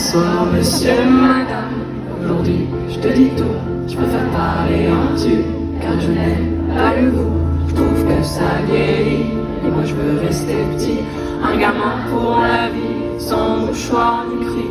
Bonsoir monsieur, madame. Aujourd'hui je te dis tout, je préfère parler en tu, car je n'aime pas le vous. Je trouve que ça vieillit, et moi je veux rester petit, un gamin pour la vie, sans mouchoir ni cri.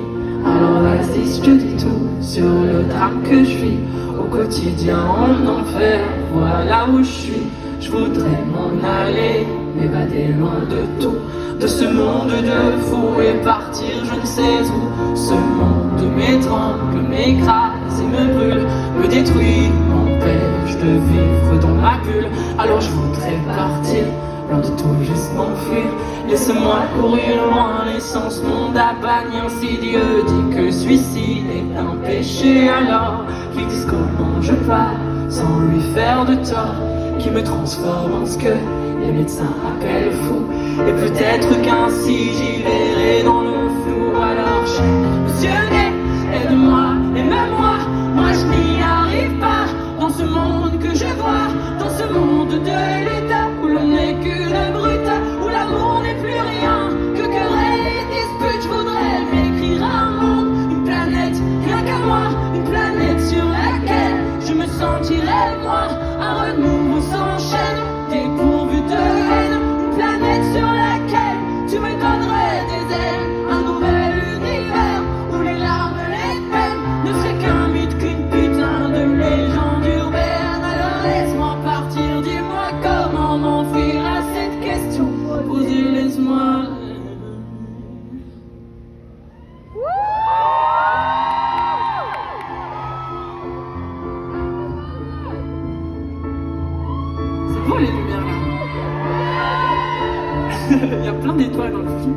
Alors vas-y, je te dis tout sur le drame que je vis au quotidien en enfer. Voilà où je suis, je voudrais m'en aller, m'évader loin de tout, de ce monde de fous et partir je ne sais où. Ce monde m'étrangle, m'écrase et me brûle, me détruit, m'empêche de vivre dans ma bulle. Alors je voudrais partir, loin de tout, juste m'enfuir. Laisse-moi courir loin, laissant ce monde à bannir. Si Dieu dit que suicide est un péché, alors qu'ils disent comment je pars sans lui faire de tort, qui me transforme en ce que les médecins appellent fou. Et peut-être qu'ainsi j'y verrai dans le flou. Alors monsieur Gay, aide-moi et même moi je n'y arrive pas. Dans ce monde que je vois, dans ce monde de l'état, où l'on n'est qu'une brute, où l'amour n'est plus rien que querelle et dispute. Je voudrais m'écrire un monde, une planète, rien qu'à moi, une planète sur laquelle je me sentirais moi, un renouveau sans chaîne, dépourvu de haine, une planète sur laquelle tu me donnerais des ailes, un nouvel univers où les larmes et les peines ne seraient qu'un mythe, qu'une putain de légende urbaine. Alors laisse-moi partir, dis-moi comment m'enfuir à cette question posée, laisse-moi. C'est beau les lumières là. Il y a plein d'étoiles dans le film.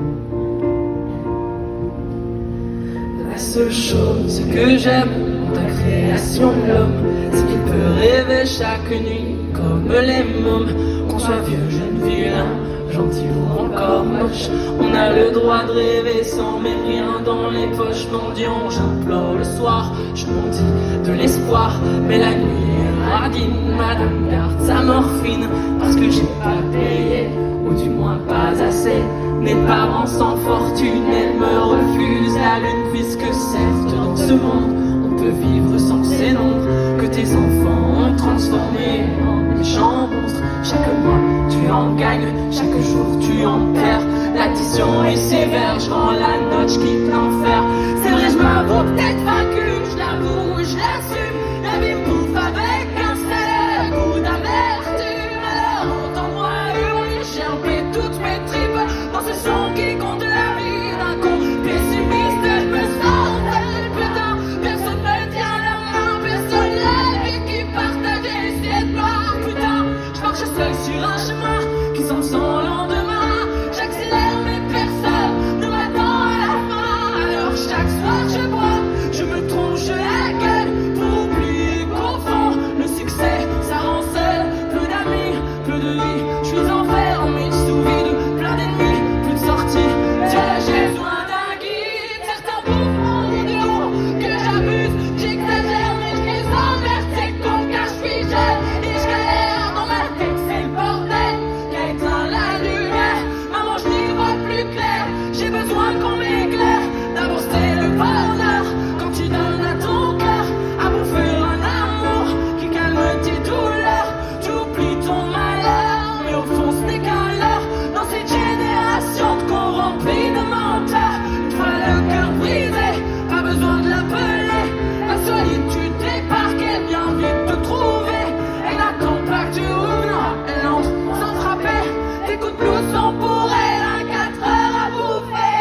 La seule chose que j'aime dans ta création de l'homme, c'est qu'il peut rêver chaque nuit comme les mômes. Qu'on soit vieux, jeune, vilain, gentil ou encore moche, on a le droit de rêver sans mais rien dans les poches. Mendiant, j'implore le soir, je m'en dis de l'espoir, mais la nuit est radine. Madame garde sa morphine parce que j'ai pas payé, ou du moins pas assez. Mes parents sans fortune, elles me refusent la lune, puisque certes dans ce monde on peut vivre sans ces nombres que tes enfants ont transformés en méchants monstres. Chaque mois tu en gagnes, chaque jour tu en perds. L'addition est sévère, je rends la note, je quitte l'enfer. C'est vrai, je m'avoue peut-être vaincu, je l'avoue, je l'assume. La vie me bouffe avec un seul goût d'amertume. Alors entends-moi hurler, j'ai rempli toutes mes tripes dans ce son qui compte la vie d'un con pessimiste. Je me sens tel, putain, personne me tient la main, personne la vie qui partage les ciels noirs. Putain, je marche seul sur un chemin qui semble sans lendemain. J'accélère mais personne ne m'attend à la fin. Alors chaque soir je bois, je me tronche la gueule pour oublier qu'au fond le succès ça rend seul. Peu d'amis, peu de vie, je suis enfermé sous vide, plein d'ennemis, plus de sortie. Tiens, j'ai besoin d'un guide, certains bouffent mon idiot, que j'abuse, j'exagère mais je les emmerde. C'est con car je suis jeune et je galère dans ma tête, c'est le bordel qui a éteint la lumière. Maman, je n'y vois plus clair, j'ai besoin qu'on m'éclaire. D'abord c'est le bonheur quand tu donnes à ton cœur à bouffer un amour qui calme tes douleurs. Tu oublies ton malheur, mais au fond ce n'est qu'un leurre. Dans cette génération de cons remplis de menteurs, une fois le cœur brisé, pas besoin de l'appeler. La solitude débarque, elle vient vite te trouver. Elle n'attend pas que tu ouvres, non, elle entre sans frapper. Tes coups de blues sont pour elle un 4 heures à bouffer.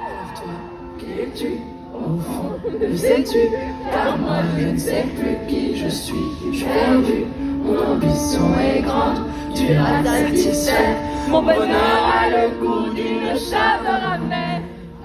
Alors toi, qui es-tu au fond de sais-tu? Car moi je ne sais plus qui je suis perdu. Mon ambition est grande, tu la satisfais. Mon bonheur a le goût d'une chaveur amère.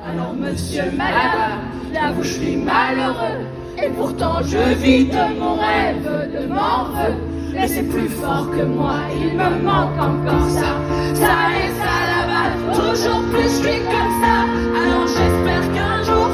Alors monsieur, madame, j'avoue je suis malheureux, et pourtant je vis de mon rêve, de mon vœu. Mais c'est plus fort que moi, il me manque encore ça. Ça et ça là-bas, toujours plus je suis comme ça. Alors j'espère qu'un jour